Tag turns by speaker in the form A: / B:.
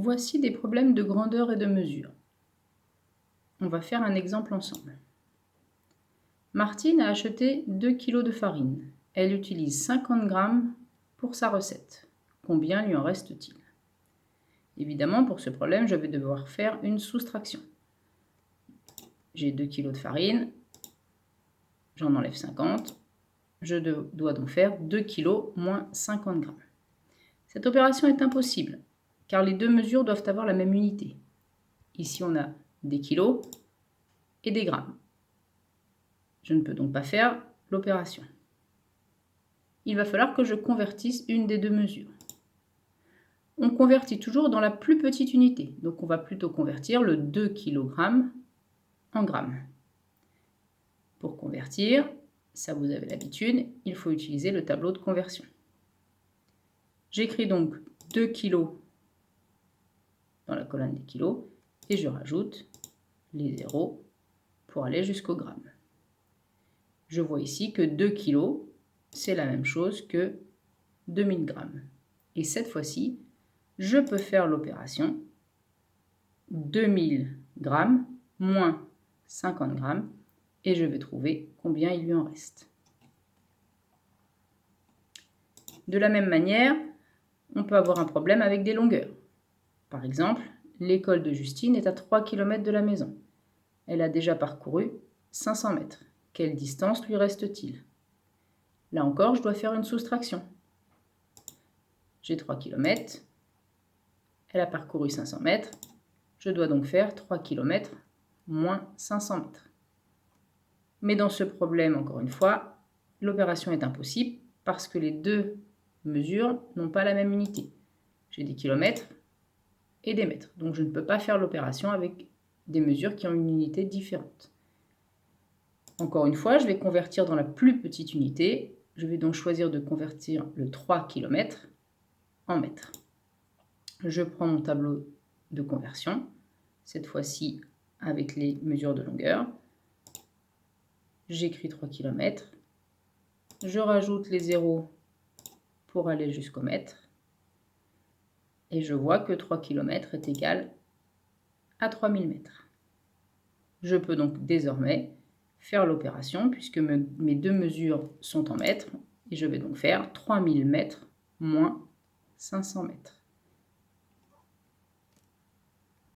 A: Voici des problèmes de grandeur et de mesure. On va faire un exemple ensemble. Martine a acheté 2 kg de farine. Elle utilise 50 g pour sa recette. Combien lui en reste-t-il? Évidemment, pour ce problème, je vais devoir faire une soustraction. J'ai 2 kg de farine, j'en enlève 50. Je dois donc faire 2 kg moins 50 g. Cette opération est impossible, car les deux mesures doivent avoir la même unité. Ici, on a des kilos et des grammes. Je ne peux donc pas faire l'opération. Il va falloir que je convertisse une des deux mesures. On convertit toujours dans la plus petite unité, donc on va plutôt convertir le 2 kg en grammes. Pour convertir, ça vous avez l'habitude, il faut utiliser le tableau de conversion. J'écris donc 2 kg dans la colonne des kilos et je rajoute les zéros pour aller jusqu'au gramme. Je vois ici que 2 kg, c'est la même chose que 2000 grammes. Et cette fois-ci, je peux faire l'opération 2000 grammes moins 50 grammes et je vais trouver combien il lui en reste. De la même manière, on peut avoir un problème avec des longueurs. Par exemple, l'école de Justine est à 3 km de la maison. Elle a déjà parcouru 500 mètres. Quelle distance lui reste-t-il? Là encore, je dois faire une soustraction. J'ai 3 km. Elle a parcouru 500 mètres. Je dois donc faire 3 km moins 500 mètres. Mais dans ce problème, encore une fois, l'opération est impossible parce que les deux mesures n'ont pas la même unité. J'ai des kilomètres et des mètres. Donc je ne peux pas faire l'opération avec des mesures qui ont une unité différente. Encore une fois, je vais convertir dans la plus petite unité. Je vais donc choisir de convertir le 3 km en mètres. Je prends mon tableau de conversion, cette fois-ci avec les mesures de longueur. J'écris 3 km. Je rajoute les zéros pour aller jusqu'au mètre. Et je vois que 3 km est égal à 3000 mètres. Je peux donc désormais faire l'opération puisque mes deux mesures sont en mètres. Et je vais donc faire 3000 mètres moins 500 mètres.